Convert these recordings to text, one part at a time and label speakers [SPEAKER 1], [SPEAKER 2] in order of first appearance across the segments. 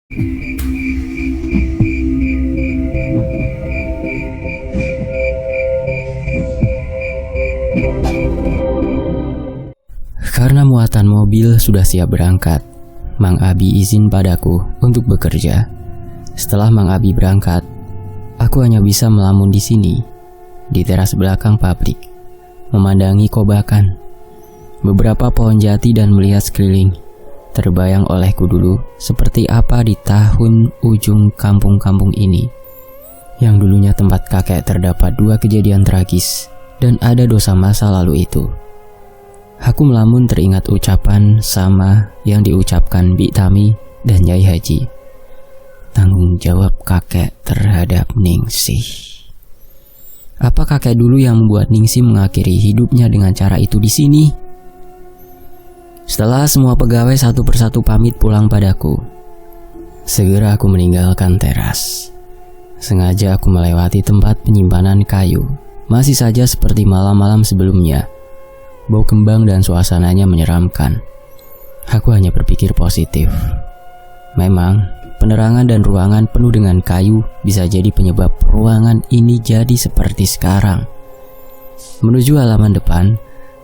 [SPEAKER 1] Karena muatan mobil sudah siap berangkat, Mang Abi izin padaku untuk bekerja. Setelah Mang Abi berangkat, aku hanya bisa melamun di sini, di teras belakang pabrik, memandangi kobakan, beberapa pohon jati dan melihat sekeliling. Terbayang olehku dulu seperti apa di tahun ujung kampung-kampung ini, yang dulunya tempat kakek terdapat 2 kejadian tragis dan ada dosa masa lalu itu. Aku melamun teringat ucapan sama yang diucapkan Bi Tami dan Nyai Haji. Tanggung jawab kakek terhadap Ningsih. Apa kakek dulu yang membuat Ningsih mengakhiri hidupnya dengan cara itu di sini? Setelah semua pegawai satu persatu pamit pulang padaku, segera aku meninggalkan teras. Sengaja aku melewati tempat penyimpanan kayu. Masih saja seperti malam-malam sebelumnya. Bau kembang dan suasananya menyeramkan. Aku hanya berpikir positif. Memang, penerangan dan ruangan penuh dengan kayu bisa jadi penyebab ruangan ini jadi seperti sekarang. Menuju halaman depan,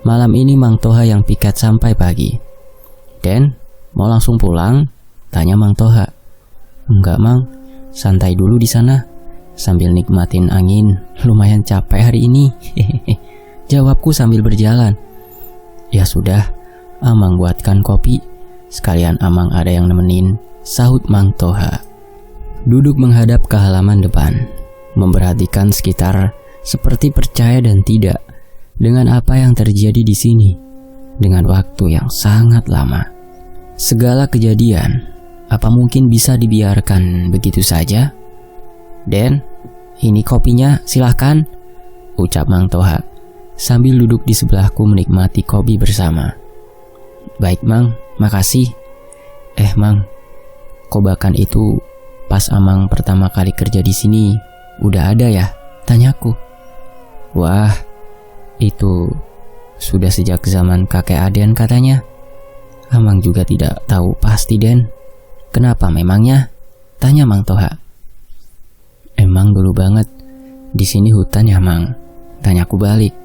[SPEAKER 1] malam ini Mang Toha yang piket sampai pagi. "Den, mau langsung pulang?" tanya Mang Toha. "Enggak, Mang. Santai dulu di sana sambil nikmatin angin. Lumayan capek hari ini." Jawabku sambil berjalan. "Ya sudah, Amang buatkan kopi. Sekalian Amang ada yang nemenin," sahut Mang Toha. Duduk menghadap ke halaman depan, memperhatikan sekitar seperti percaya dan tidak dengan apa yang terjadi di sini dengan waktu yang sangat lama. Segala kejadian, apa mungkin bisa dibiarkan begitu saja? "Den, ini kopinya, silahkan," ucap Mang Toha sambil duduk di sebelahku menikmati kopi bersama. "Baik Mang, makasih. Mang, kobakan itu pas Amang pertama kali kerja di sini udah ada ya?" tanyaku. "Wah, itu sudah sejak zaman kakek Aden katanya." "Amang juga tidak tahu pasti, Den." "Kenapa memangnya?" tanya Mang Toha. "Emang dulu banget di sini hutan ya, Mang?" tanyaku balik.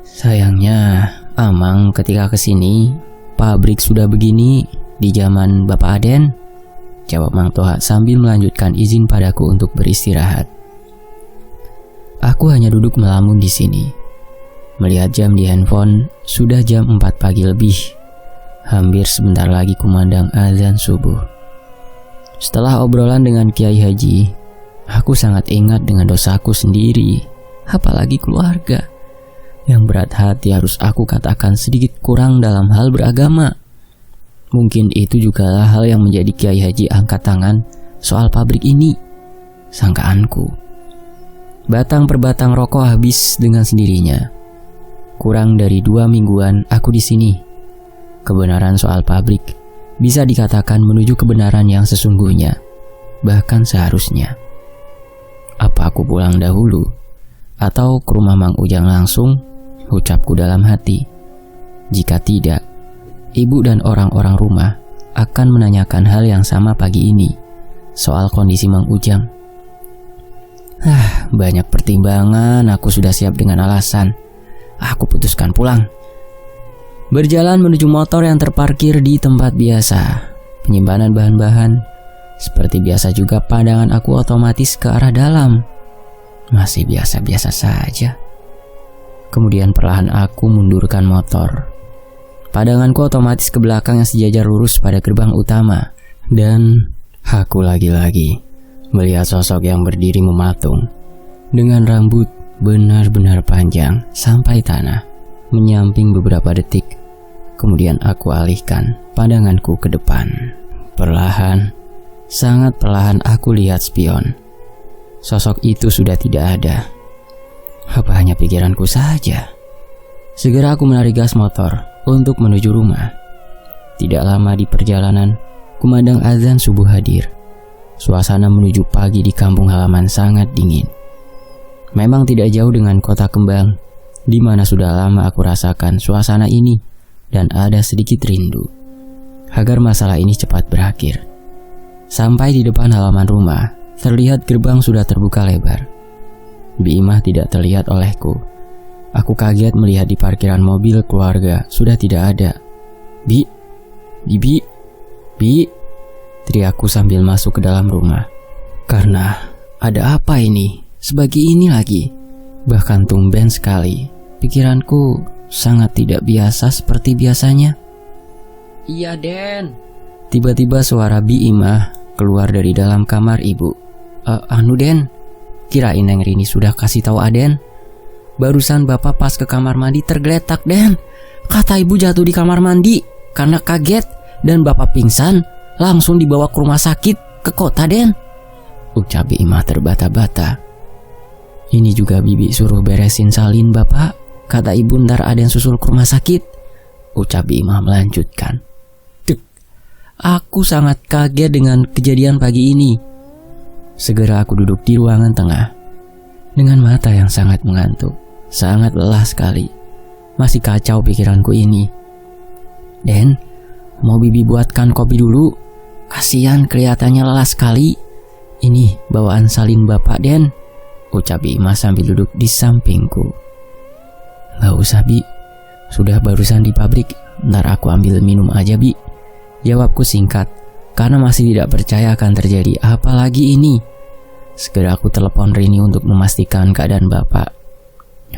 [SPEAKER 1] "Sayangnya, Amang ketika kesini, pabrik sudah begini di zaman Bapak Aden," jawab Mang Toha sambil melanjutkan izin padaku untuk beristirahat. Aku hanya duduk melamun di sini. Melihat jam di handphone, sudah jam 4 pagi lebih. Hampir sebentar lagi kumandang azan subuh. Setelah obrolan dengan Kiai Haji, aku sangat ingat dengan dosaku sendiri, apalagi keluarga. Yang berat hati harus aku katakan sedikit kurang dalam hal beragama. Mungkin itu juga hal yang menjadi Kiai Haji angkat tangan soal pabrik ini. Sangkaanku. Batang per batang rokok habis dengan sendirinya. Kurang dari 2 mingguan aku di sini. Kebenaran soal pabrik bisa dikatakan menuju kebenaran yang sesungguhnya, bahkan seharusnya. Apa aku pulang dahulu atau ke rumah Mang Ujang langsung? Ucapku dalam hati. Jika tidak, ibu dan orang-orang rumah akan menanyakan hal yang sama pagi ini soal kondisi Mang Ujang. Banyak pertimbangan, aku sudah siap dengan alasan. Aku putuskan pulang. Berjalan menuju motor yang terparkir di tempat biasa, penyimpanan bahan-bahan. Seperti biasa juga pandangan aku otomatis ke arah dalam. Masih biasa-biasa saja. Kemudian perlahan aku mundurkan motor. Pandanganku otomatis ke belakang yang sejajar lurus pada gerbang utama. Dan aku lagi-lagi melihat sosok yang berdiri mematung, dengan rambut benar-benar panjang sampai tanah, menyamping beberapa detik. Kemudian aku alihkan pandanganku ke depan. Perlahan, sangat perlahan aku lihat spion. Sosok itu sudah tidak ada. Apa hanya pikiranku saja? Segera aku menarik gas motor untuk menuju rumah. Tidak lama di perjalanan, kumandang azan subuh hadir. Suasana menuju pagi di kampung halaman sangat dingin. Memang tidak jauh dengan kota kembang, di mana sudah lama aku rasakan suasana ini, dan ada sedikit rindu agar masalah ini cepat berakhir. Sampai di depan halaman rumah, terlihat gerbang sudah terbuka lebar. Bi Imah tidak terlihat olehku. Aku kaget melihat di parkiran mobil keluarga sudah tidak ada. Bi, teriakku sambil masuk ke dalam rumah. Karena ada apa ini? Sebagi ini lagi. Bahkan tumben sekali. Pikiranku sangat tidak biasa seperti biasanya. Iya, Den. Tiba-tiba suara Bi Imah keluar dari dalam kamar ibu. Anu Den, kirain Neng Rini sudah kasih tahu Aden. Barusan bapak pas ke kamar mandi tergeletak, Den. Kata ibu jatuh di kamar mandi karena kaget dan bapak pingsan, langsung dibawa ke rumah sakit ke kota, Den. Ucap Bi Imah terbata-bata. Ini juga bibi suruh beresin salin bapak. Kata ibu ntar Aden susul ke rumah sakit. Ucap Bi Imah melanjutkan. Aku sangat kaget dengan kejadian pagi ini. Segera aku duduk di ruangan tengah dengan mata yang sangat mengantuk, sangat lelah sekali. Masih kacau pikiranku ini. Den, mau bibi buatkan kopi dulu? Kasihan kelihatannya lelah sekali. Ini bawaan salin bapak, Den. Ucap Bi Imah sambil duduk di sampingku. Gak usah, Bi. Sudah barusan di pabrik. Ntar aku ambil minum aja, Bi. Jawabku singkat, karena masih tidak percaya akan terjadi apa lagi ini. Segera aku telepon Rini untuk memastikan keadaan bapak.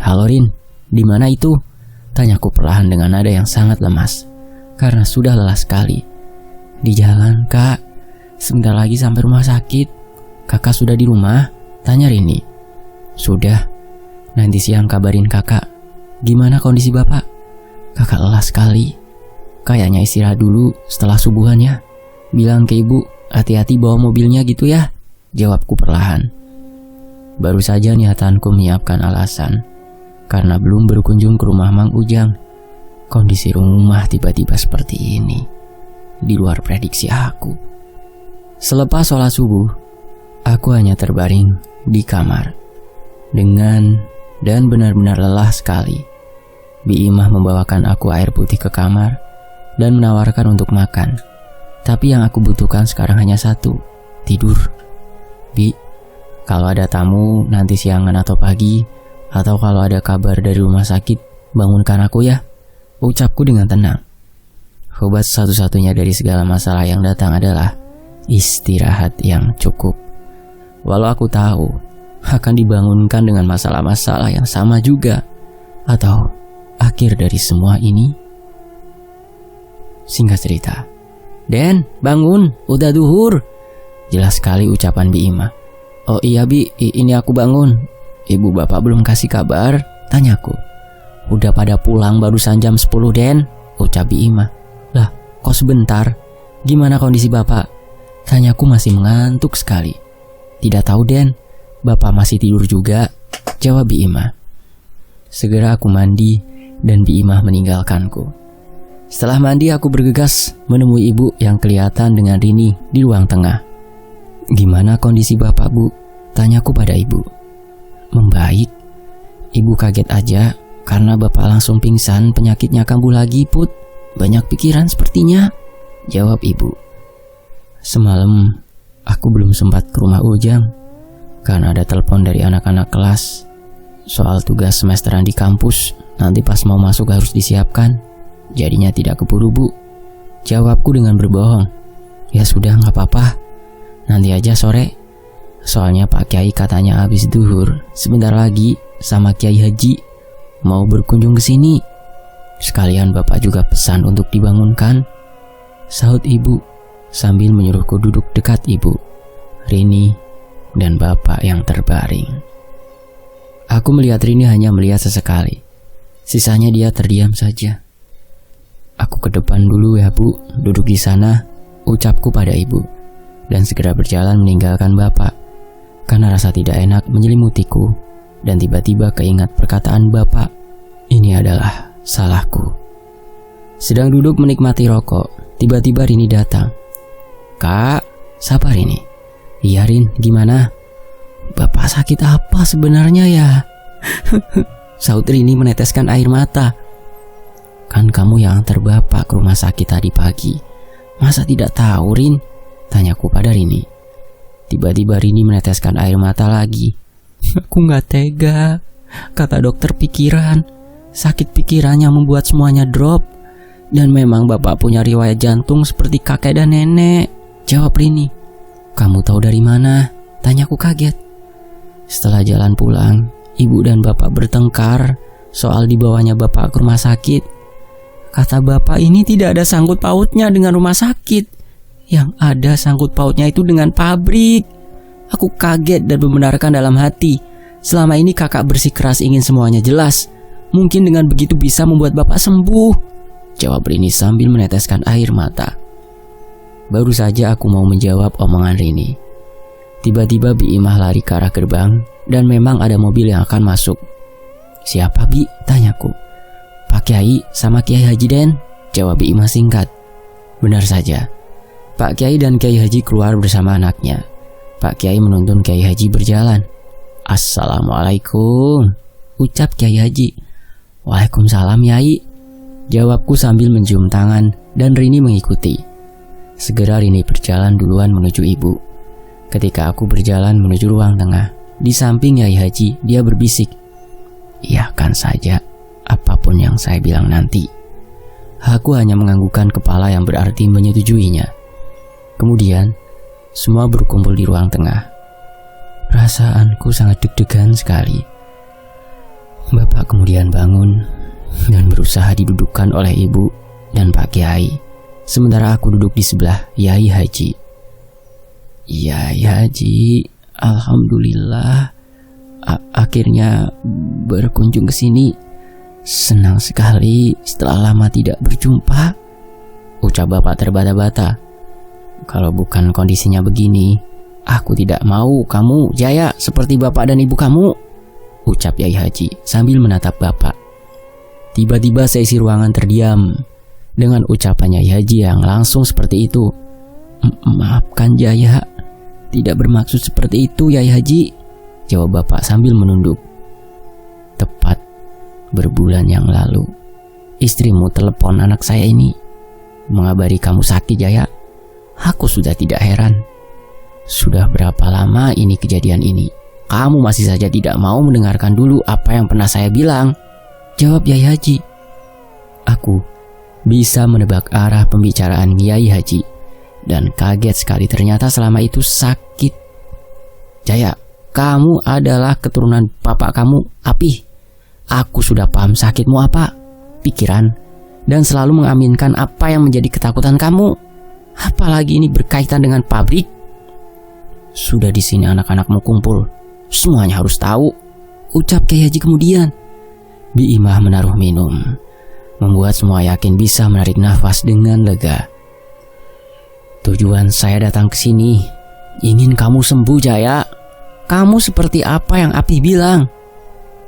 [SPEAKER 1] Halo Rin, di mana itu? Tanyaku perlahan dengan nada yang sangat lemas, karena sudah lelah sekali. Di jalan, Kak. Sebentar lagi sampai rumah sakit. Kakak sudah di rumah? Tanya Rini. Sudah. Nanti siang kabarin kakak. Gimana kondisi bapak? Kakak lelah sekali. Kayaknya istirahat dulu setelah subuhan ya. Bilang ke ibu, hati-hati bawa mobilnya gitu ya. Jawabku perlahan. Baru saja niatanku menyiapkan alasan. Karena belum berkunjung ke rumah Mang Ujang. Kondisi rumah tiba-tiba seperti ini. Di luar prediksi aku. Selepas sholat subuh, aku hanya terbaring di kamar. Dan benar-benar lelah sekali. Bi Imah membawakan aku air putih ke kamar dan menawarkan untuk makan. Tapi yang aku butuhkan sekarang hanya satu, tidur. Bi, kalau ada tamu nanti siangan atau pagi, atau kalau ada kabar dari rumah sakit, bangunkan aku ya. Ucapku dengan tenang. Obat satu-satunya dari segala masalah yang datang adalah istirahat yang cukup. Walau aku tahu akan dibangunkan dengan masalah-masalah yang sama juga. Atau akhir dari semua ini. Singkat cerita, Den, bangun, udah duhur. Jelas sekali ucapan Bi Imah. Oh iya Bi, ini aku bangun. Ibu bapak belum kasih kabar? Tanyaku. Udah pada pulang barusan jam 10 Den, ucap Bi Imah. Lah, kok sebentar? Gimana kondisi bapak? Tanyaku masih mengantuk sekali. Tidak tahu Den, bapak masih tidur juga, jawab Bi Imah. Segera aku mandi dan Bi Imah meninggalkanku. Setelah mandi aku bergegas menemui ibu yang kelihatan dengan Rini di ruang tengah. Gimana kondisi bapak bu? Tanyaku pada ibu. Membaik. Ibu kaget aja karena bapak langsung pingsan, penyakitnya kambuh lagi put. Banyak pikiran sepertinya, jawab ibu. Semalam aku belum sempat ke rumah Ujang karena ada telepon dari anak-anak kelas soal tugas semesteran di kampus. Nanti pas mau masuk harus disiapkan. Jadinya tidak keburu bu, jawabku dengan berbohong. Ya sudah gak apa-apa, nanti aja sore. Soalnya Pak Kiai katanya habis duhur sebentar lagi sama Kiai Haji mau berkunjung ke sini. Sekalian bapak juga pesan untuk dibangunkan, sahut ibu sambil menyuruhku duduk dekat ibu, Rini, dan bapak yang terbaring. Aku melihat Rini hanya melihat sesekali. Sisanya dia terdiam saja. Aku ke depan dulu ya bu, duduk di sana, ucapku pada ibu, dan segera berjalan meninggalkan bapak. Karena rasa tidak enak menyelimutiku, dan tiba-tiba keingat perkataan bapak, ini adalah salahku. Sedang duduk menikmati rokok, tiba-tiba Rini datang. Kak, siapa Rini? Iya Rin, gimana? Bapak sakit apa sebenarnya ya? Sahut Rini meneteskan air mata. Kan kamu yang antar bapak ke rumah sakit tadi pagi. Masa tidak tahu Rin? Tanyaku pada Rini. Tiba-tiba Rini meneteskan air mata lagi. Aku gak tega. Kata dokter pikiran. Sakit pikirannya membuat semuanya drop. Dan memang bapak punya riwayat jantung seperti kakek dan nenek. Jawab Rini. Kamu tahu dari mana? Tanyaku kaget. Setelah jalan pulang, ibu dan bapak bertengkar soal dibawanya bapak ke rumah sakit. Kata bapak ini tidak ada sangkut pautnya dengan rumah sakit. Yang ada sangkut pautnya itu dengan pabrik. Aku kaget dan membenarkan dalam hati. Selama ini kakak bersikeras ingin semuanya jelas. Mungkin dengan begitu bisa membuat bapak sembuh. Jawab Rini sambil meneteskan air mata. Baru saja aku mau menjawab omongan Rini. Tiba-tiba Bi Imah lari ke arah gerbang dan memang ada mobil yang akan masuk. Siapa Bi? Tanyaku. Pak Kiai sama Kiai Haji Den, jawab Bi Imah singkat. Benar saja. Pak Kiai dan Kiai Haji keluar bersama anaknya. Pak Kiai menuntun Kiai Haji berjalan. Assalamualaikum, ucap Kiai Haji. Waalaikumsalam Yai, jawabku sambil mencium tangan dan Rini mengikuti. Segera Rini berjalan duluan menuju ibu. Ketika aku berjalan menuju ruang tengah, di samping Yai Haji, dia berbisik. Iyakan saja, apapun yang saya bilang nanti. Aku hanya menganggukkan kepala yang berarti menyetujuinya. Kemudian, semua berkumpul di ruang tengah. Perasaanku sangat deg-degan sekali. Bapak kemudian bangun dan berusaha didudukkan oleh ibu dan Pak Kiai. Sementara aku duduk di sebelah Yai Haji. Yai Haji, alhamdulillah akhirnya berkunjung ke sini. Senang sekali setelah lama tidak berjumpa, ucap bapak terbata-bata. Kalau bukan kondisinya begini, aku tidak mau kamu jaya seperti bapak dan ibu kamu, ucap Yai Haji sambil menatap bapak. Tiba-tiba seisi ruangan terdiam dengan ucapan Yai Haji yang langsung seperti itu. Maafkan Jaya, tidak bermaksud seperti itu Yai Haji, jawab bapak sambil menunduk. Tepat berbulan yang lalu, istrimu telepon anak saya ini, mengabari kamu sakit Jaya. Aku sudah tidak heran. Sudah berapa lama ini kejadian ini? Kamu masih saja tidak mau mendengarkan dulu apa yang pernah saya bilang, jawab Yai Haji. Aku bisa menebak arah pembicaraan Yai Haji dan kaget sekali ternyata selama itu sakit. Jaya, kamu adalah keturunan bapak kamu, Apih. Aku sudah paham sakitmu apa, pikiran, dan selalu mengaminkan apa yang menjadi ketakutan kamu. Apalagi ini berkaitan dengan pabrik. Sudah di sini anak-anakmu kumpul, semuanya harus tahu, ucap Kiai Haji kemudian. Bi Imah menaruh minum, membuat semua yakin bisa menarik nafas dengan lega. Tujuan saya datang ke sini ingin kamu sembuh Jaya. Kamu seperti apa yang Apih bilang.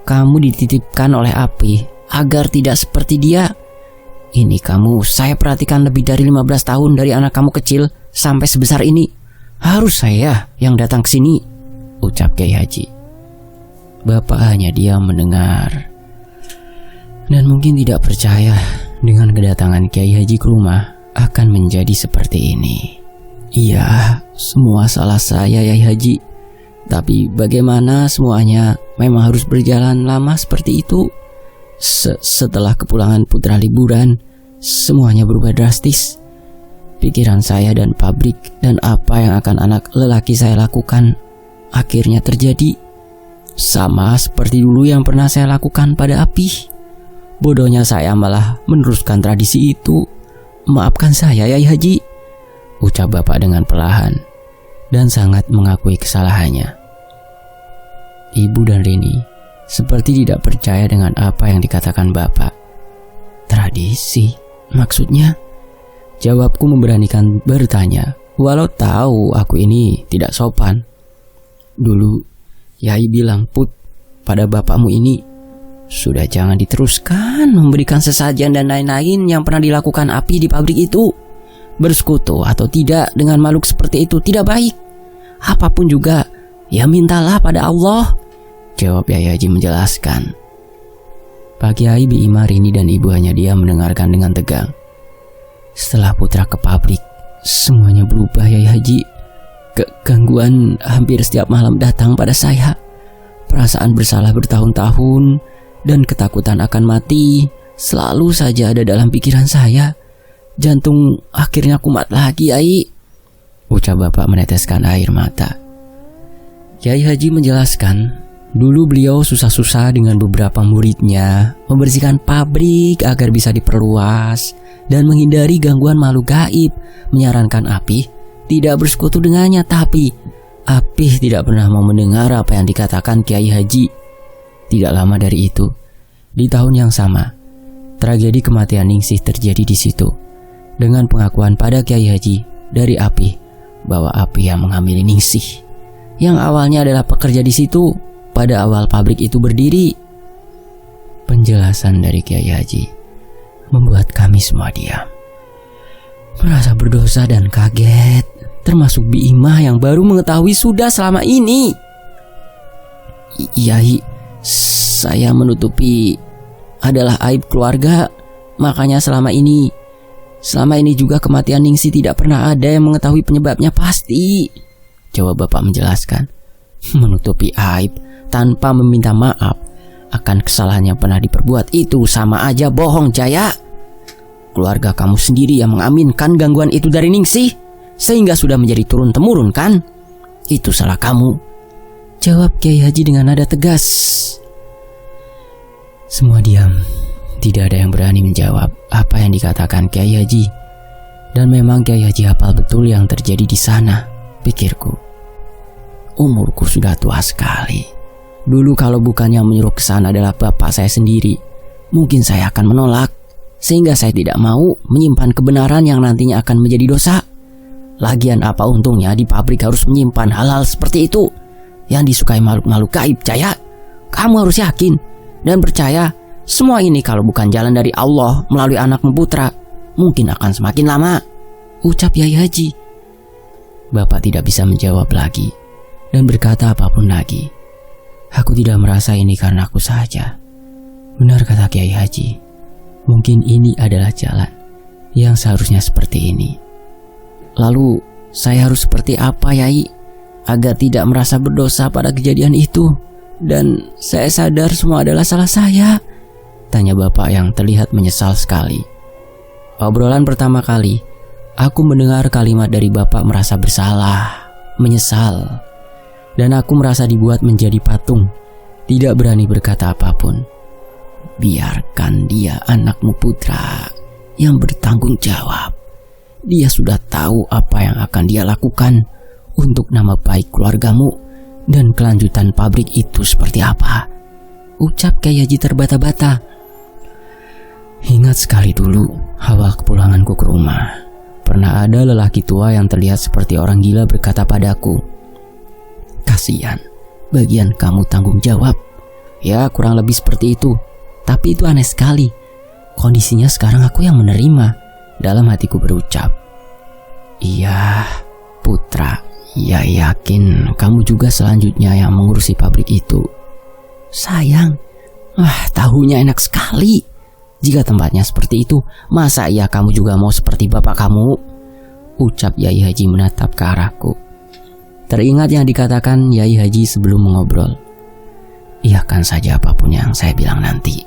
[SPEAKER 1] Kamu dititipkan oleh Apih agar tidak seperti dia. Ini kamu saya perhatikan lebih dari 15 tahun dari anak kamu kecil sampai sebesar ini. Harus saya yang datang ke sini, ucap Kiai Haji. Bapak hanya diam mendengar dan mungkin tidak percaya dengan kedatangan Kiai Haji ke rumah akan menjadi seperti ini. Iya, semua salah saya Yai Haji. Tapi bagaimana semuanya memang harus berjalan lama seperti itu. Setelah kepulangan putra liburan, semuanya berubah drastis. Pikiran saya dan pabrik dan apa yang akan anak lelaki saya lakukan akhirnya terjadi. Sama seperti dulu yang pernah saya lakukan pada Apih. Bodohnya saya malah meneruskan tradisi itu. Maafkan saya Yai Haji, ucap bapak dengan perlahan dan sangat mengakui kesalahannya. Ibu dan Rini seperti tidak percaya dengan apa yang dikatakan bapak. Tradisi? Maksudnya? Jawabku memberanikan bertanya, walau tahu aku ini tidak sopan. Dulu Yai bilang Put pada bapakmu ini, sudah jangan diteruskan memberikan sesajen dan lain-lain yang pernah dilakukan Apih di pabrik itu. Bersekutu atau tidak dengan makhluk seperti itu tidak baik. Apapun juga, ya mintalah pada Allah, jawab Yai Haji menjelaskan. Pak Kiai, Bi Imah, Rini dan ibu hanya diam mendengarkan dengan tegang. Setelah putra ke pabrik, Semuanya berubah Yai Haji. Gangguan hampir setiap malam datang pada saya. Perasaan bersalah bertahun-tahun dan ketakutan akan mati selalu saja ada dalam pikiran saya. Jantung akhirnya kumat lagi, Yai, ucap bapak meneteskan air mata. Yai Haji menjelaskan, dulu beliau susah-susah dengan beberapa muridnya membersihkan pabrik agar bisa diperluas dan menghindari gangguan makhluk gaib. Menyarankan Apih tidak bersekutu dengannya, tapi Apih tidak pernah mau mendengar apa yang dikatakan Kiai Haji. Tidak lama dari itu, di tahun yang sama, tragedi kematian Ningsih terjadi di situ. Dengan pengakuan pada Kiai Haji dari Apih bahwa Apih yang menghamili Ningsih, yang awalnya adalah pekerja di situ pada awal pabrik itu berdiri. Penjelasan dari Kiai Haji membuat kami semua diam, merasa berdosa dan kaget, termasuk Bi Imah yang baru mengetahui sudah selama ini. Yai, saya menutupi adalah aib keluarga, makanya selama ini juga kematian Ningsih tidak pernah ada yang mengetahui penyebabnya pasti, jawab bapak menjelaskan. Menutupi aib tanpa meminta maaf akan kesalahan yang pernah diperbuat itu sama aja bohong, Jaya. Keluarga kamu sendiri yang mengaminkan gangguan itu dari Ningsih, sehingga sudah menjadi turun-temurun kan? Itu salah kamu, jawab Kiai Haji dengan nada tegas. Semua diam. Tidak ada yang berani menjawab apa yang dikatakan Kiai Haji. Dan memang Kiai Haji hafal betul yang terjadi di sana, pikirku. Umurku sudah tua sekali. Dulu kalau bukan yang menyuruh ke sana adalah bapak saya sendiri, mungkin saya akan menolak, sehingga saya tidak mau menyimpan kebenaran yang nantinya akan menjadi dosa. Lagian apa untungnya di pabrik harus menyimpan hal-hal seperti itu yang disukai makhluk-makhluk gaib, Jaya. Kamu harus yakin dan percaya semua ini kalau bukan jalan dari Allah melalui anakmu Putra, mungkin akan semakin lama, ucap Yai Haji. Bapak tidak bisa menjawab lagi dan berkata apapun lagi. Aku tidak merasa ini karena aku saja. Benar kata Kiai Haji, mungkin ini adalah jalan yang seharusnya seperti ini. Lalu saya harus seperti apa, Yai, agar tidak merasa berdosa pada kejadian itu dan saya sadar semua adalah salah saya? Tanya bapak yang terlihat menyesal sekali. Obrolan pertama kali, aku mendengar kalimat dari bapak merasa bersalah, menyesal, dan aku merasa dibuat menjadi patung, tidak berani berkata apapun. Biarkan dia anakmu Putra yang bertanggung jawab. Dia sudah tahu apa yang akan dia lakukan untuk nama baik keluargamu dan kelanjutan pabrik itu seperti apa, ucap Kiai Haji terbata-bata. Ingat sekali dulu awal kepulanganku ke rumah, pernah ada lelaki tua yang terlihat seperti orang gila berkata padaku, kasihan, bagian kamu tanggung jawab. Ya kurang lebih seperti itu. Tapi itu aneh sekali. Kondisinya sekarang aku yang menerima. Dalam hatiku berucap, iya Putra, ya yakin kamu juga selanjutnya yang mengurusi pabrik itu. Sayang, tahunya enak sekali. Jika tempatnya seperti itu, masa iya kamu juga mau seperti bapak kamu? Ucap Yai Haji menatap ke arahku. Teringat yang dikatakan Yai Haji sebelum mengobrol. Iyakan saja apapun yang saya bilang nanti.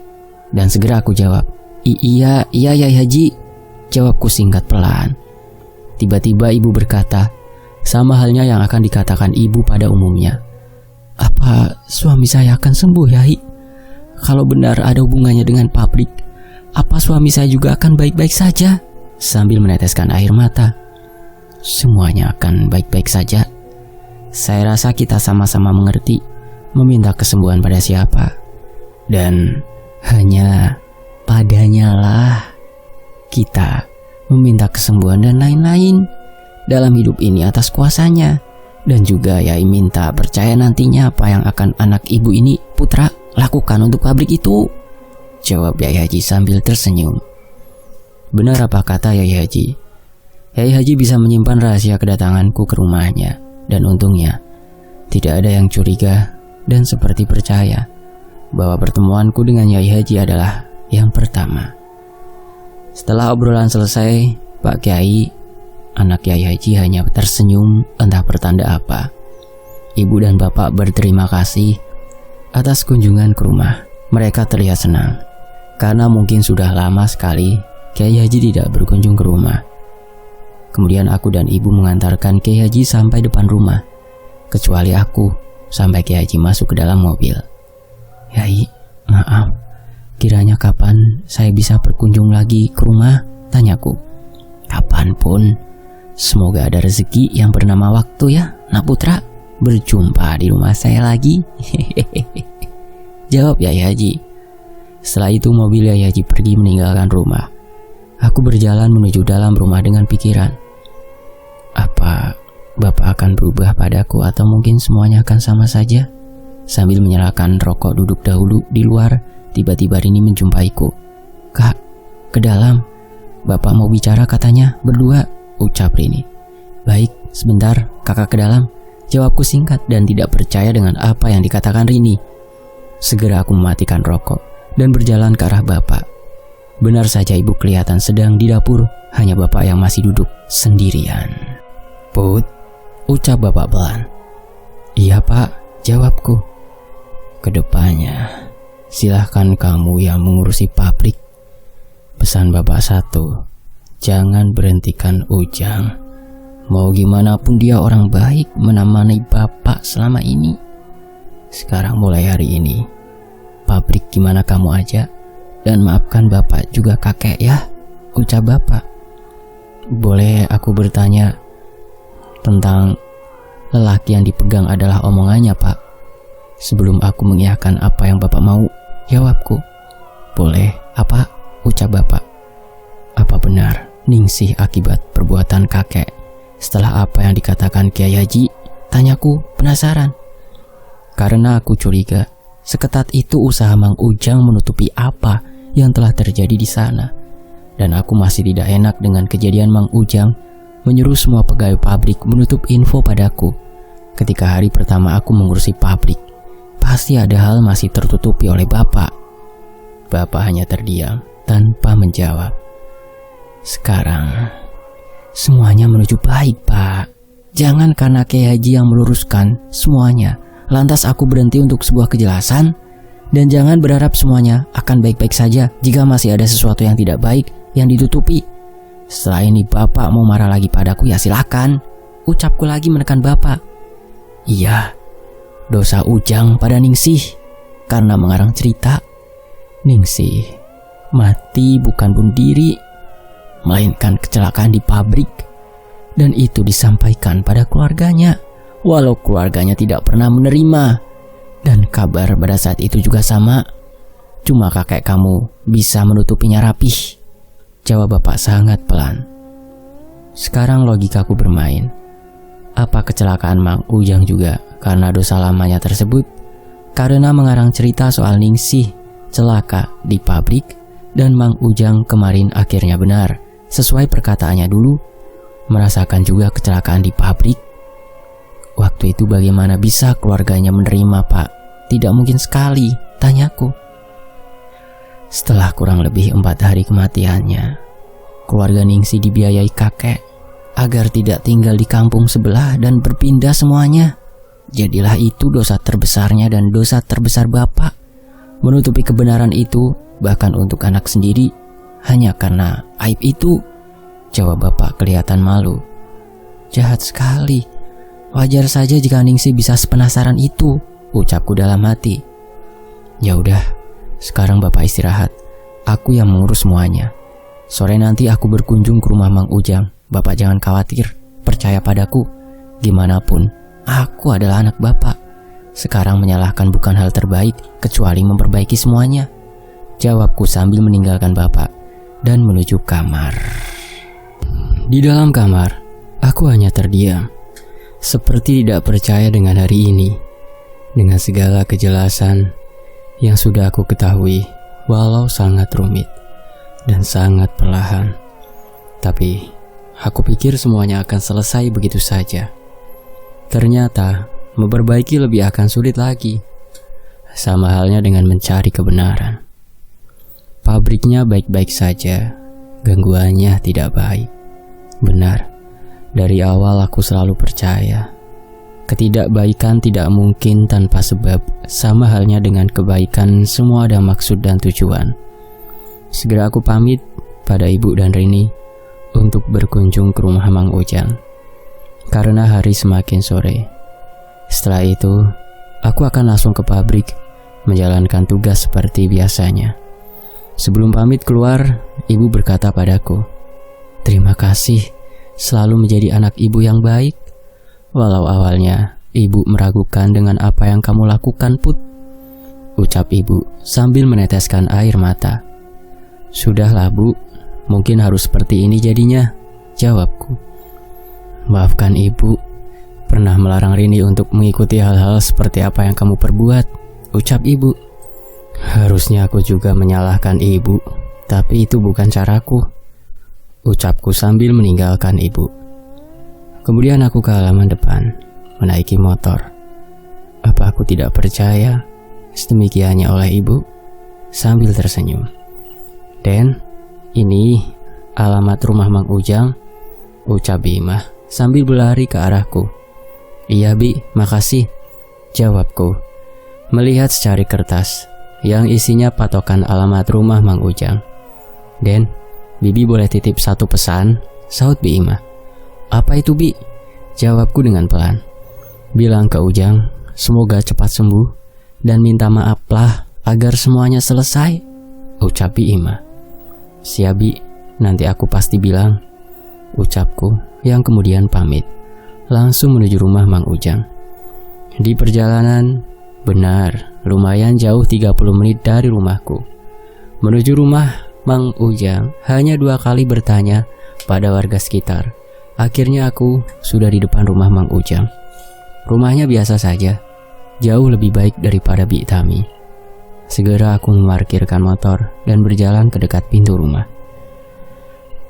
[SPEAKER 1] Dan segera aku jawab, iya Yai Haji. Jawabku singkat pelan. Tiba-tiba ibu berkata, sama halnya yang akan dikatakan ibu pada umumnya. Apa suami saya akan sembuh, Yai? Kalau benar ada hubungannya dengan pabrik, apa suami saya juga akan baik-baik saja? Sambil meneteskan air mata. Semuanya akan baik-baik saja. Saya rasa kita sama-sama mengerti meminta kesembuhan pada siapa, dan hanya padanya lah kita meminta kesembuhan dan lain-lain dalam hidup ini atas kuasanya. Dan juga Yai minta percaya nantinya apa yang akan anak ibu ini Putra lakukan untuk pabrik itu, jawab Yai Haji sambil tersenyum. Benar apa kata Yai Haji. Yai Haji bisa menyimpan rahasia kedatanganku ke rumahnya, dan untungnya tidak ada yang curiga dan seperti percaya bahwa pertemuanku dengan Yai Haji adalah yang pertama. Setelah obrolan selesai, Pak Kiai anak Kyai Haji hanya tersenyum entah pertanda apa. Ibu dan bapak berterima kasih atas kunjungan ke rumah. Mereka terlihat senang karena mungkin sudah lama sekali Kyai Haji tidak berkunjung ke rumah. Kemudian aku dan ibu mengantarkan Kyai Haji sampai depan rumah, kecuali aku sampai Kyai Haji masuk ke dalam mobil. "Yai, maaf, kiranya kapan saya bisa berkunjung lagi ke rumah?" tanyaku. "Kapanpun, semoga ada rezeki yang bernama waktu ya, nak putra. Berjumpa di rumah saya lagi." Jawab Kyai Haji. Setelah itu mobil Kyai Haji pergi meninggalkan rumah. Aku berjalan menuju dalam rumah dengan pikiran, apa bapak akan berubah padaku atau mungkin semuanya akan sama saja? Sambil menyalakan rokok duduk dahulu di luar, tiba-tiba Rini menjumpaiku. "Kak, ke dalam. Bapak mau bicara katanya, berdua," ucap Rini. "Baik, sebentar, kakak ke dalam," jawabku singkat dan tidak percaya dengan apa yang dikatakan Rini. Segera aku mematikan rokok dan berjalan ke arah bapak. Benar saja ibu kelihatan sedang di dapur, hanya bapak yang masih duduk sendirian. "Put," ucap bapak pelan. "Iya pak," jawabku. "Kedepannya, silahkan kamu yang mengurusi pabrik. Pesan bapak satu, jangan berhentikan Ujang. Mau gimana pun dia orang baik menemani bapak selama ini. Sekarang mulai hari ini, pabrik gimana kamu aja. Dan maafkan bapak juga kakek ya," ucap bapak. "Boleh aku bertanya tentang lelaki yang dipegang adalah omongannya pak?" Sebelum aku mengiyakan apa yang bapak mau, jawabku. "Boleh, apa?" ucap bapak. "Apa benar Ningsih akibat perbuatan kakek setelah apa yang dikatakan Kyai Haji?" tanyaku penasaran. Karena aku curiga seketat itu usaha Mang Ujang menutupi apa yang telah terjadi di sana. Dan aku masih tidak enak dengan kejadian Mang Ujang menyuruh semua pegawai pabrik menutup info padaku. Ketika hari pertama aku mengurusi pabrik, pasti ada hal masih tertutupi oleh bapak. Bapak hanya terdiam tanpa menjawab. "Sekarang semuanya menuju baik pak. Jangan karena Kyai Haji yang meluruskan semuanya lantas aku berhenti untuk sebuah kejelasan. Dan jangan berharap semuanya akan baik-baik saja jika masih ada sesuatu yang tidak baik yang ditutupi. Setelah ini bapak mau marah lagi padaku ya silakan," ucapku lagi menekan bapak. "Iya, dosa Ujang pada Ningsih karena mengarang cerita. Ningsih mati bukan bunuh diri, melainkan kecelakaan di pabrik. Dan itu disampaikan pada keluarganya, walau keluarganya tidak pernah menerima. Dan kabar pada saat itu juga sama. Cuma kakek kamu bisa menutupinya rapih," jawab bapak sangat pelan. Sekarang logikaku bermain. Apa kecelakaan Mang Ujang juga karena dosa lamanya tersebut? Karena mengarang cerita soal Ningsih celaka di pabrik dan Mang Ujang kemarin akhirnya benar sesuai perkataannya dulu merasakan juga kecelakaan di pabrik. Waktu itu bagaimana bisa keluarganya menerima pak? Tidak mungkin sekali, tanyaku. Setelah kurang lebih 4 hari kematiannya, keluarga Ningsih dibiayai kakek agar tidak tinggal di kampung sebelah dan berpindah semuanya. Jadilah itu dosa terbesarnya dan dosa terbesar bapak. Menutupi kebenaran itu bahkan untuk anak sendiri hanya karena aib itu, jawab bapak kelihatan malu. Jahat sekali. Wajar saja jika Ningsih bisa sepenasaran itu, ucapku dalam hati. Ya udah, sekarang bapak istirahat. Aku yang mengurus semuanya. Sore nanti aku berkunjung ke rumah Mang Ujang. Bapak jangan khawatir, percaya padaku. Gimanapun, aku adalah anak bapak. Sekarang menyalahkan bukan hal terbaik, kecuali memperbaiki semuanya, jawabku sambil meninggalkan bapak dan menuju kamar. Di dalam kamar, aku hanya terdiam, seperti tidak percaya dengan hari ini, dengan segala kejelasan yang sudah aku ketahui, walau sangat rumit dan sangat perlahan. Tapi aku pikir semuanya akan selesai begitu saja. Ternyata memperbaiki lebih akan sulit lagi. Sama halnya dengan mencari kebenaran. Pabriknya baik-baik saja, gangguannya tidak baik. Benar, Dari awal aku selalu percaya, ketidakbaikan tidak mungkin tanpa sebab, sama halnya dengan kebaikan semua ada maksud dan tujuan. Segera aku pamit pada Ibu dan Rini untuk berkunjung ke rumah Mang Ujang, karena hari semakin sore. Setelah itu, aku akan langsung ke pabrik menjalankan tugas seperti biasanya. Sebelum pamit keluar, Ibu berkata padaku, "Terima kasih selalu menjadi anak Ibu yang baik. Walau awalnya Ibu meragukan dengan apa yang kamu lakukan, Put," ucap Ibu sambil meneteskan air mata. "Sudahlah, Bu, mungkin harus seperti ini jadinya," jawabku. "Maafkan Ibu, pernah melarang Rini untuk mengikuti hal-hal seperti apa yang kamu perbuat," ucap Ibu. "Harusnya aku juga menyalahkan Ibu, tapi itu bukan caraku," ucapku sambil meninggalkan Ibu. Kemudian aku ke halaman depan, menaiki motor. Apa aku tidak percaya sedemikiannya oleh Ibu? Sambil tersenyum. "Den, ini alamat rumah Mang Ujang," ucap Bima sambil berlari ke arahku. "Iya Bi, makasih," jawabku, melihat secari kertas yang isinya patokan alamat rumah Mang Ujang. "Den, Bibi boleh titip satu pesan?" saut Bima. "Apa itu, Bi?" jawabku dengan pelan. "Bilang ke Ujang, semoga cepat sembuh dan minta maaflah agar semuanya selesai," ucap Bima. "Siap, Bi, nanti aku pasti bilang," ucapku yang kemudian pamit, langsung menuju rumah Mang Ujang. Di perjalanan, benar, lumayan jauh 30 menit dari rumahku. Menuju rumah Mang Ujang, hanya 2 kali bertanya pada warga sekitar. Akhirnya aku sudah di depan rumah Mang Ujang. Rumahnya biasa saja, jauh lebih baik daripada Bi Tami. Segera aku memarkirkan motor dan berjalan ke dekat pintu rumah.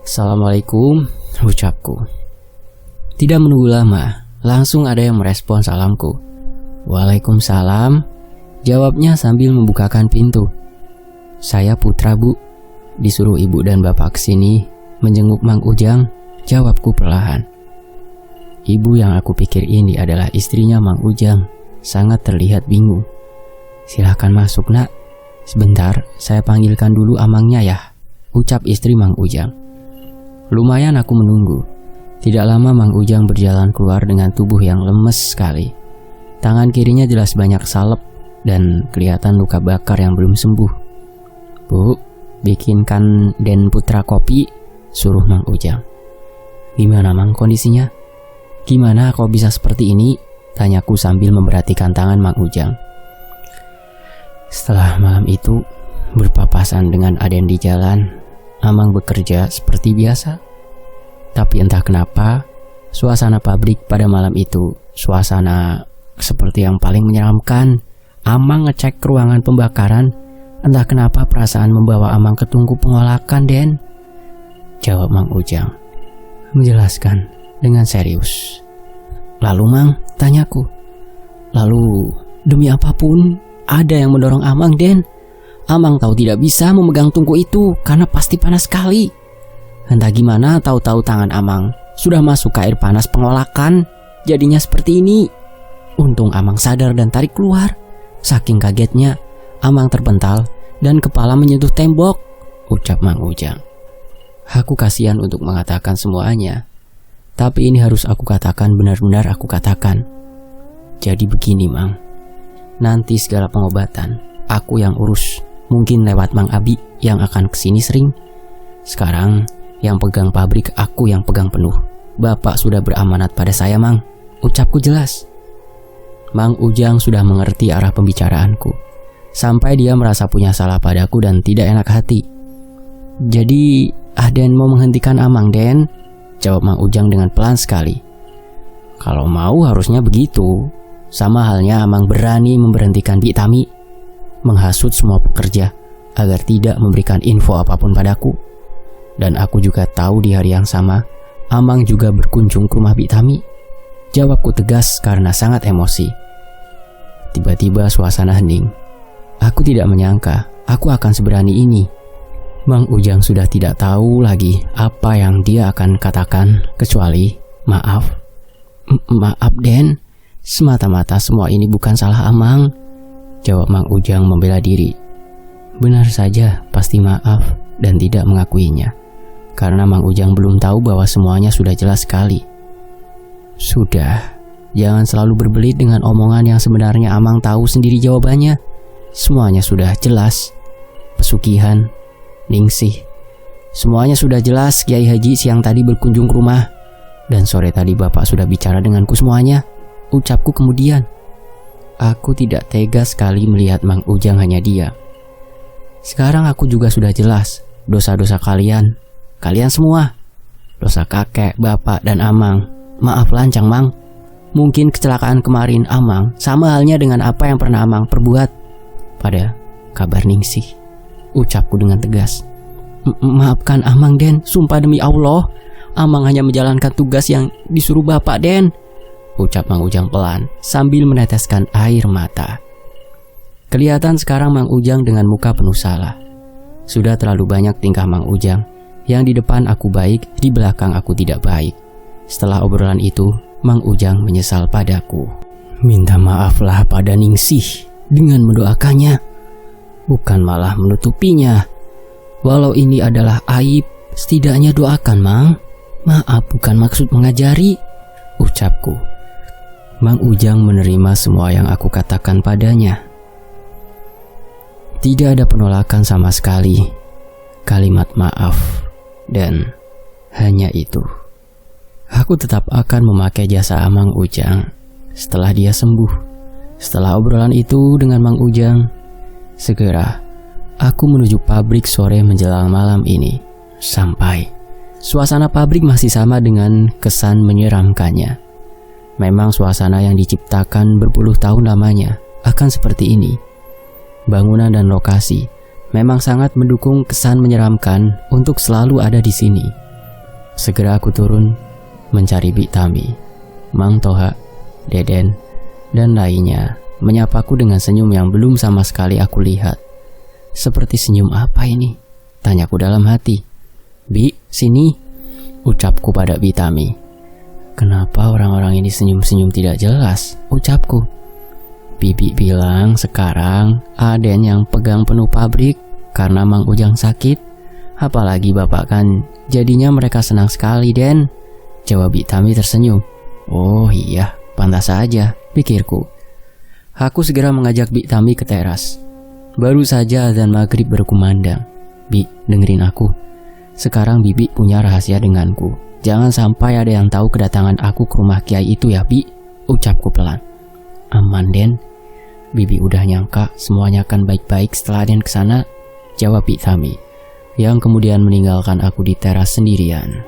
[SPEAKER 1] "Assalamualaikum," ucapku. Tidak menunggu lama, langsung ada yang merespon salamku. "Waalaikumsalam," jawabnya sambil membukakan pintu. "Saya Putra, Bu. Disuruh Ibu dan Bapak kesini menjenguk Mang Ujang," jawabku perlahan. Ibu yang aku pikir ini adalah istrinya Mang Ujang sangat terlihat bingung. "Silahkan masuk, Nak. Sebentar, saya panggilkan dulu amangnya ya," ucap istri Mang Ujang. Lumayan aku menunggu. Tidak lama Mang Ujang berjalan keluar dengan tubuh yang lemes sekali. Tangan kirinya jelas banyak salep dan kelihatan luka bakar yang belum sembuh. "Bu, bikinkan Den Putra kopi," suruh Mang Ujang. "Gimana Mang kondisinya? Gimana kok bisa seperti ini?" tanyaku sambil memperhatikan tangan Mang Ujang. Setelah malam itu berpapasan dengan Aden di jalan, Amang bekerja seperti biasa. Tapi entah kenapa, suasana pabrik pada malam itu suasana seperti yang paling menyeramkan. Amang ngecek ruangan pembakaran. "Entah kenapa perasaan membawa Amang ke tungku pengolakan, Den," jawab Mang Ujang, menjelaskan dengan serius. "Lalu Mang?" tanyaku. "Lalu demi apapun ada yang mendorong Amang, Den. Amang tahu tidak bisa memegang tungku itu karena pasti panas sekali. Entah gimana tahu-tahu tangan Amang sudah masuk ke air panas pengolakan, jadinya seperti ini. Untung Amang sadar dan tarik keluar. Saking kagetnya, Amang terpental dan kepala menyentuh tembok," ucap Mang Ujang. Aku kasihan untuk mengatakan semuanya, tapi ini harus aku katakan, benar-benar aku katakan. "Jadi begini Mang, nanti segala pengobatan aku yang urus, mungkin lewat Mang Abi yang akan kesini sering. Sekarang yang pegang pabrik aku yang pegang penuh. Bapak sudah beramanat pada saya Mang," ucapku jelas. Mang Ujang sudah mengerti arah pembicaraanku, sampai dia merasa punya salah padaku dan tidak enak hati. "Jadi Aden mau menghentikan Amang, Den?" jawab Mang Ujang dengan pelan sekali. "Kalau mau harusnya begitu. Sama halnya Amang berani memberhentikan Bi Tami, menghasut semua pekerja agar tidak memberikan info apapun padaku. Dan aku juga tahu di hari yang sama Amang juga berkunjung ke rumah Bi Tami," jawabku tegas karena sangat emosi. Tiba-tiba suasana hening. Aku tidak menyangka aku akan seberani ini. Mang Ujang sudah tidak tahu lagi apa yang dia akan katakan, kecuali Maaf, maaf Den, semata-mata semua ini bukan salah Amang, jawab Mang Ujang membela diri. Benar saja, pasti maaf dan tidak mengakuinya, karena Mang Ujang belum tahu bahwa semuanya sudah jelas sekali. Sudah, jangan selalu berbelit dengan omongan yang sebenarnya Amang tahu sendiri jawabannya. Semuanya sudah jelas. Pesugihan, Ningsih, semuanya sudah jelas. Kiai Haji siang tadi berkunjung ke rumah, dan sore tadi Bapak sudah bicara denganku semuanya, ucapku kemudian. Aku tidak tega sekali melihat Mang Ujang hanya diam. Sekarang aku juga sudah jelas dosa-dosa kalian semua. Dosa kakek, bapak, dan Amang. Maaf lancang Mang, mungkin kecelakaan kemarin Amang sama halnya dengan apa yang pernah Amang perbuat pada kabar Ningsih, ucapku dengan tegas. Maafkan Amang Den, sumpah demi Allah, Amang hanya menjalankan tugas yang disuruh Bapak Den, ucap Mang Ujang pelan sambil meneteskan air mata. Kelihatan sekarang Mang Ujang dengan muka penuh salah. Sudah terlalu banyak tingkah Mang Ujang, yang di depan aku baik, di belakang aku tidak baik. Setelah obrolan itu, Mang Ujang menyesal padaku. Minta maaflah pada Ningsih dengan mendoakannya, bukan malah menutupinya. Walau ini adalah aib, setidaknya doakan Mang. Maaf bukan maksud mengajari, ucapku. Mang Ujang menerima semua yang aku katakan padanya. Tidak ada penolakan sama sekali, kalimat maaf, dan hanya itu. Aku tetap akan memakai jasa Mang Ujang setelah dia sembuh. Setelah obrolan itu dengan Mang Ujang, segera aku menuju pabrik sore menjelang malam ini. Sampai suasana pabrik masih sama dengan kesan menyeramkannya. Memang suasana yang diciptakan berpuluh tahun lamanya akan seperti ini. Bangunan dan lokasi memang sangat mendukung kesan menyeramkan untuk selalu ada di sini. Segera aku turun mencari Bik Tami, Mang Toha, Deden, dan lainnya menyapaku dengan senyum yang belum sama sekali aku lihat. Seperti senyum apa ini? Tanyaku dalam hati. Bi, sini, ucapku pada Bik Tami. Kenapa orang-orang ini senyum-senyum tidak jelas? Ucapku. Bibi bilang sekarang Aden yang pegang penuh pabrik karena Mang Ujang sakit. Apalagi Bapak kan, jadinya mereka senang sekali Den, jawab Bik Tami tersenyum. Oh iya, pantas saja, pikirku. Aku segera mengajak Bik Tami ke teras. Baru saja azan maghrib berkumandang. Bi, dengerin aku. Sekarang Bibi punya rahasia denganku. Jangan sampai ada yang tahu kedatangan aku ke rumah Kiai itu ya Bi, ucapku pelan. Aman Den, Bibi udah nyangka semuanya akan baik-baik setelah Aden kesana, jawab Bik Tami, yang kemudian meninggalkan aku di teras sendirian.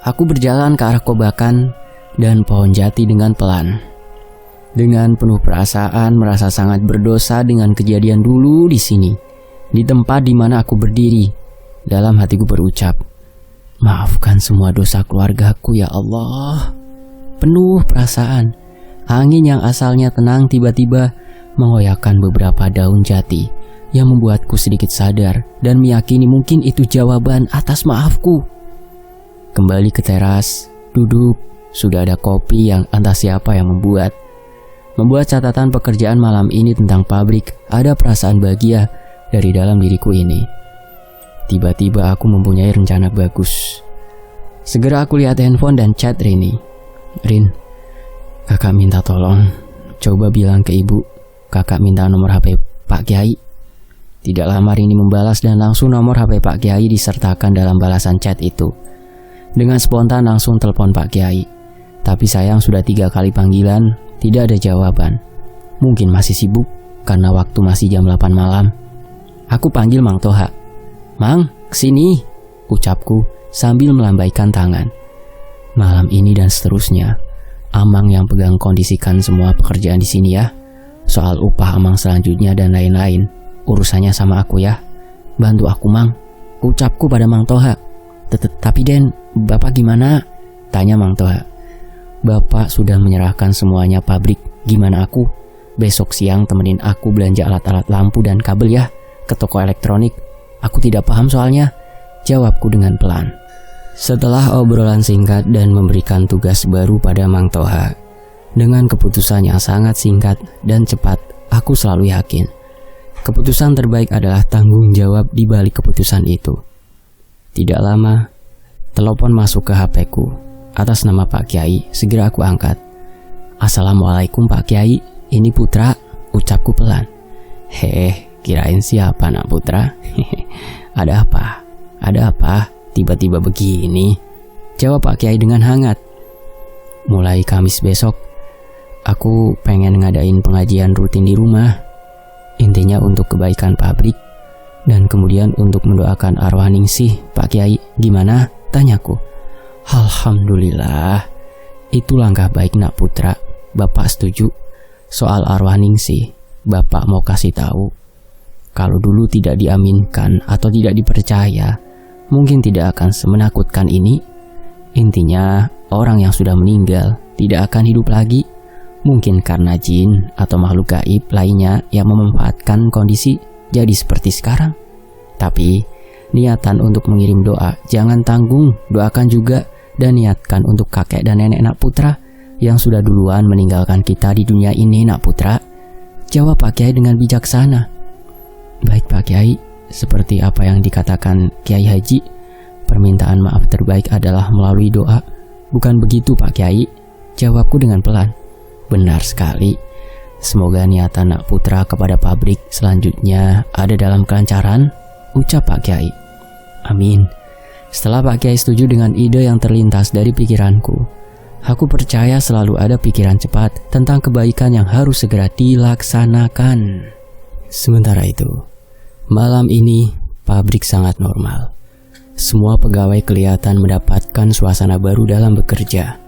[SPEAKER 1] Aku berjalan ke arah kobakan dan pohon jati dengan pelan. Dengan penuh perasaan merasa sangat berdosa dengan kejadian dulu di sini, di tempat di mana aku berdiri. Dalam hatiku berucap, maafkan semua dosa keluargaku ya Allah. Penuh perasaan, angin yang asalnya tenang tiba-tiba mengoyakkan beberapa daun jati yang membuatku sedikit sadar dan meyakini mungkin itu jawaban atas maafku. Kembali ke teras, duduk, sudah ada kopi yang entah siapa yang membuat. Membuat catatan pekerjaan malam ini tentang pabrik, ada perasaan bahagia dari dalam diriku ini. Tiba-tiba aku mempunyai rencana bagus. Segera aku lihat handphone dan chat Rini. Rin, kakak minta tolong, coba bilang ke ibu, kakak minta nomor HP Pak Kiai. Tidak lama Rini membalas dan langsung nomor HP Pak Kiai disertakan dalam balasan chat itu. Dengan spontan langsung telepon Pak Kiai. Tapi sayang sudah 3 kali panggilan, tidak ada jawaban. Mungkin masih sibuk karena waktu masih jam 8 malam. Aku panggil Mang Toha. Mang, kesini, ucapku sambil melambaikan tangan. Malam ini dan seterusnya, Amang yang pegang kondisikan semua pekerjaan di sini ya. Soal upah Amang selanjutnya dan lain-lain, urusannya sama aku ya. Bantu aku Mang, ucapku pada Mang Toha. Tapi Den, Bapak gimana? Tanya Mang Toha. Bapak sudah menyerahkan semuanya pabrik, gimana aku? Besok siang temenin aku belanja alat-alat lampu dan kabel ya, ke toko elektronik. Aku tidak paham soalnya, jawabku dengan pelan. Setelah obrolan singkat dan memberikan tugas baru pada Mang Toha, dengan keputusan yang sangat singkat dan cepat, aku selalu yakin keputusan terbaik adalah tanggung jawab di balik keputusan itu. Tidak lama, telepon masuk ke HP-ku. Atas nama Pak Kiai, segera aku angkat. "Assalamualaikum Pak Kiai, ini Putra," ucapku pelan. Kirain siapa nak Putra?" Ada apa? Ada apa? Tiba-tiba begini?" jawab Pak Kiai dengan hangat. "Mulai Kamis besok, aku pengen ngadain pengajian rutin di rumah. Intinya untuk kebaikan pabrik dan kemudian untuk mendoakan arwah Ningsih, Pak Kiai. Gimana?" tanyaku. "Alhamdulillah, itu langkah baik nak Putra. Bapak setuju. Soal arwah Ningsih, Bapak mau kasih tahu. Kalau dulu tidak diaminkan atau tidak dipercaya, mungkin tidak akan semenakutkan ini. Intinya, orang yang sudah meninggal tidak akan hidup lagi. Mungkin karena jin atau makhluk gaib lainnya yang memanfaatkan kondisi jadi seperti sekarang. Tapi, niatan untuk mengirim doa jangan tanggung, doakan juga dan niatkan untuk kakek dan nenek nak Putra yang sudah duluan meninggalkan kita di dunia ini nak Putra," jawab Pak Kiai dengan bijaksana. "Baik Pak Kiai, seperti apa yang dikatakan Kiai Haji, permintaan maaf terbaik adalah melalui doa. Bukan begitu Pak Kiai?" jawabku dengan pelan. "Benar sekali. Semoga niatan nak Putra kepada pabrik selanjutnya ada dalam kelancaran," ucap Pak Kiai. "Amin." Setelah Pak Kiai setuju dengan ide yang terlintas dari pikiranku, aku percaya selalu ada pikiran cepat tentang kebaikan yang harus segera dilaksanakan. Sementara itu, malam ini pabrik sangat normal. Semua pegawai kelihatan mendapatkan suasana baru dalam bekerja.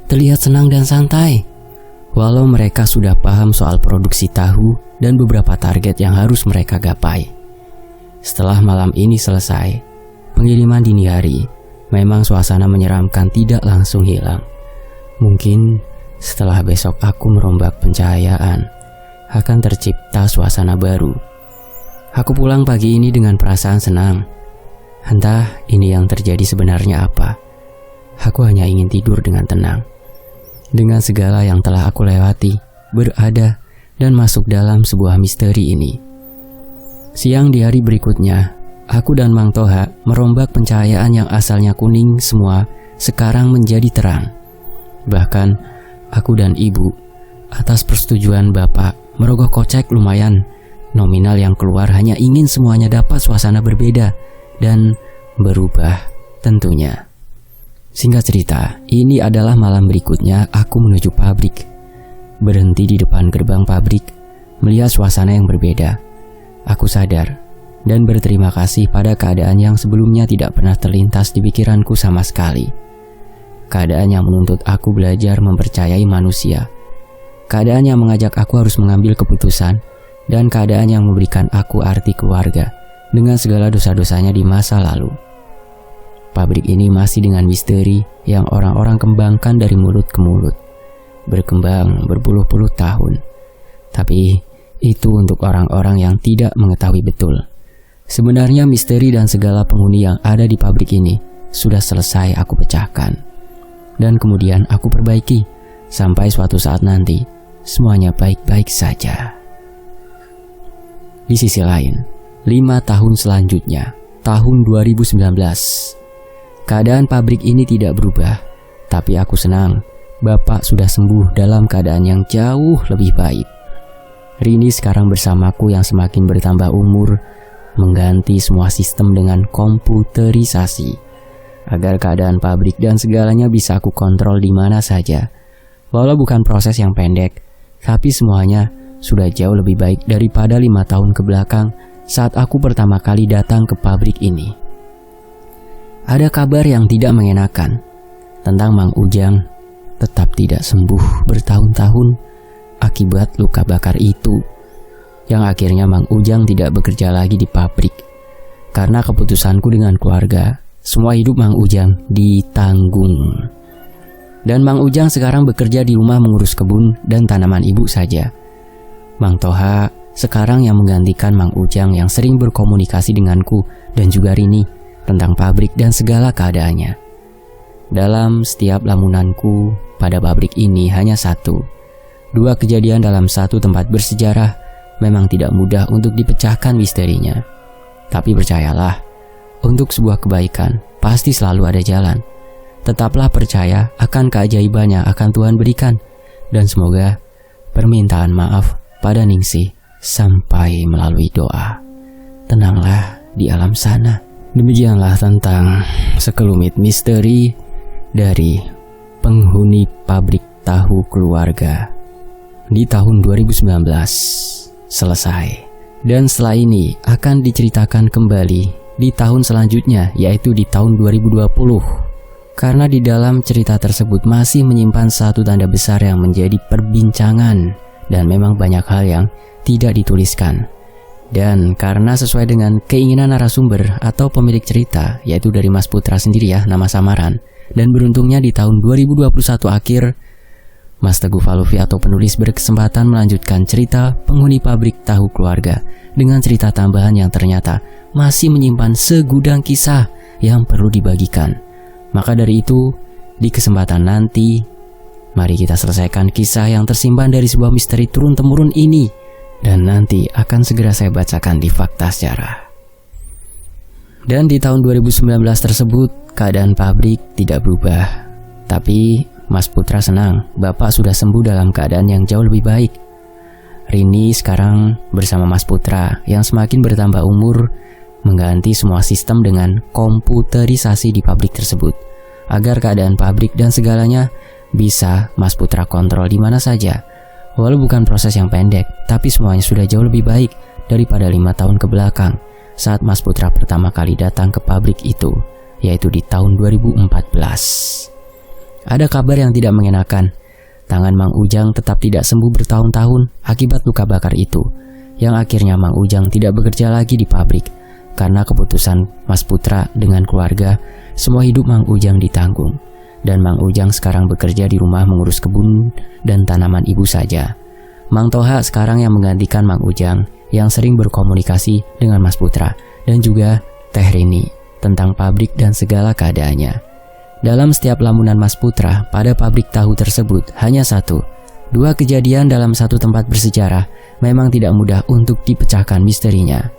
[SPEAKER 1] Terlihat senang dan santai. Walau mereka sudah paham soal produksi tahu dan beberapa target yang harus mereka gapai. Setelah malam ini selesai, pengiriman dini hari, memang suasana menyeramkan tidak langsung hilang. Mungkin setelah besok aku merombak pencahayaan, akan tercipta suasana baru. Aku pulang pagi ini dengan perasaan senang. Entah ini yang terjadi sebenarnya apa. Aku hanya ingin tidur dengan tenang. Dengan segala yang telah aku lewati, berada, dan masuk dalam sebuah misteri ini. Siang di hari berikutnya, aku dan Mang Toha merombak pencahayaan yang asalnya kuning semua sekarang menjadi terang. Bahkan, aku dan ibu, atas persetujuan bapak, merogoh kocek lumayan. Nominal yang keluar hanya ingin semuanya dapat suasana berbeda dan berubah tentunya. Singkat cerita, ini adalah malam berikutnya aku menuju pabrik. Berhenti di depan gerbang pabrik, melihat suasana yang berbeda. Aku sadar dan berterima kasih pada keadaan yang sebelumnya tidak pernah terlintas di pikiranku sama sekali. Keadaan yang menuntut aku belajar mempercayai manusia. Keadaan yang mengajak aku harus mengambil keputusan, dan keadaan yang memberikan aku arti keluarga dengan segala dosa-dosanya di masa lalu. Pabrik ini masih dengan misteri yang orang-orang kembangkan dari mulut ke mulut, berkembang berpuluh-puluh tahun. Tapi itu untuk orang-orang yang tidak mengetahui betul. Sebenarnya misteri dan segala penghuni yang ada di pabrik ini sudah selesai aku pecahkan. Dan kemudian aku perbaiki sampai suatu saat nanti semuanya baik-baik saja. Di sisi lain, 5 tahun selanjutnya, tahun 2019, keadaan pabrik ini tidak berubah, tapi aku senang Bapak sudah sembuh dalam keadaan yang jauh lebih baik. Rini sekarang bersamaku yang semakin bertambah umur, mengganti semua sistem dengan komputerisasi, agar keadaan pabrik dan segalanya bisa aku kontrol di mana saja. Walau bukan proses yang pendek, tapi semuanya sudah jauh lebih baik daripada 5 tahun ke belakang saat aku pertama kali datang ke pabrik ini. Ada kabar yang tidak mengenakan tentang Mang Ujang tetap tidak sembuh bertahun-tahun akibat luka bakar itu, yang akhirnya Mang Ujang tidak bekerja lagi di pabrik. Karena keputusanku dengan keluarga, semua hidup Mang Ujang ditanggung. Dan Mang Ujang sekarang bekerja di rumah mengurus kebun dan tanaman ibu saja. Mang Toha sekarang yang menggantikan Mang Ujang yang sering berkomunikasi denganku dan juga Rini tentang pabrik dan segala keadaannya. dalam setiap lamunanku pada pabrik ini hanya satu. Dua kejadian dalam satu tempat bersejarah memang tidak mudah untuk dipecahkan misterinya. Tapi percayalah, untuk sebuah kebaikan pasti selalu ada jalan. Tetaplah percaya akan keajaiban yang akan Tuhan berikan. Dan semoga permintaan maaf pada Ningsih sampai melalui doa. Tenanglah di alam sana. Demikianlah tentang sekelumit misteri dari penghuni pabrik tahu keluarga di tahun 2019 selesai. Dan setelah ini akan diceritakan kembali di tahun selanjutnya, yaitu di tahun 2020. Karena di dalam cerita tersebut masih menyimpan satu tanda besar yang menjadi perbincangan dan memang banyak hal yang tidak dituliskan. Dan karena sesuai dengan keinginan narasumber atau pemilik cerita, yaitu dari Mas Putra sendiri ya, nama samaran. Dan beruntungnya di tahun 2021 akhir, Mas Teguh Falufi atau penulis berkesempatan melanjutkan cerita penghuni pabrik tahu keluarga dengan cerita tambahan yang ternyata masih menyimpan segudang kisah yang perlu dibagikan. Maka dari itu, di kesempatan nanti, mari kita selesaikan kisah yang tersimpan dari sebuah misteri turun-temurun ini. Dan nanti akan segera saya bacakan di Fakta Sejarah. Dan di tahun 2019 tersebut, keadaan pabrik tidak berubah. Tapi Mas Putra senang, Bapak sudah sembuh dalam keadaan yang jauh lebih baik. Rini sekarang bersama Mas Putra yang semakin bertambah umur, mengganti semua sistem dengan komputerisasi di pabrik tersebut, agar keadaan pabrik dan segalanya bisa Mas Putra kontrol di mana saja. Walau bukan proses yang pendek, tapi semuanya sudah jauh lebih baik daripada 5 tahun ke belakang saat Mas Putra pertama kali datang ke pabrik itu, yaitu di tahun 2014. Ada kabar yang tidak mengenakan. Tangan Mang Ujang tetap tidak sembuh bertahun-tahun akibat luka bakar itu, yang akhirnya Mang Ujang tidak bekerja lagi di pabrik. Karena keputusan Mas Putra dengan keluarga, semua hidup Mang Ujang ditanggung. Dan Mang Ujang sekarang bekerja di rumah mengurus kebun dan tanaman ibu saja. Mang Toha sekarang yang menggantikan Mang Ujang, yang sering berkomunikasi dengan Mas Putra dan juga Teh Rini tentang pabrik dan segala keadaannya. Dalam setiap lamunan Mas Putra pada pabrik tahu tersebut hanya satu. Dua kejadian dalam satu tempat bersejarah memang tidak mudah untuk dipecahkan misterinya.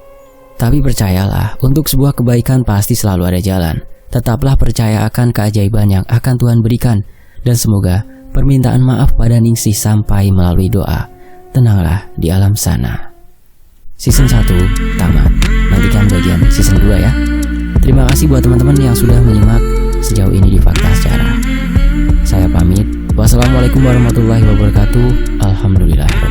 [SPEAKER 1] Tapi percayalah, untuk sebuah kebaikan pasti selalu ada jalan. Tetaplah percaya akan keajaiban yang akan Tuhan berikan. Dan semoga permintaan maaf pada Ningsih sampai melalui doa. Tenanglah di alam sana. Season 1 tamat. Nantikan bagian season 2 ya. Terima kasih buat teman-teman yang sudah menyimak sejauh ini di Fakta Sejarah. Saya pamit. Wassalamualaikum warahmatullahi wabarakatuh. Alhamdulillah.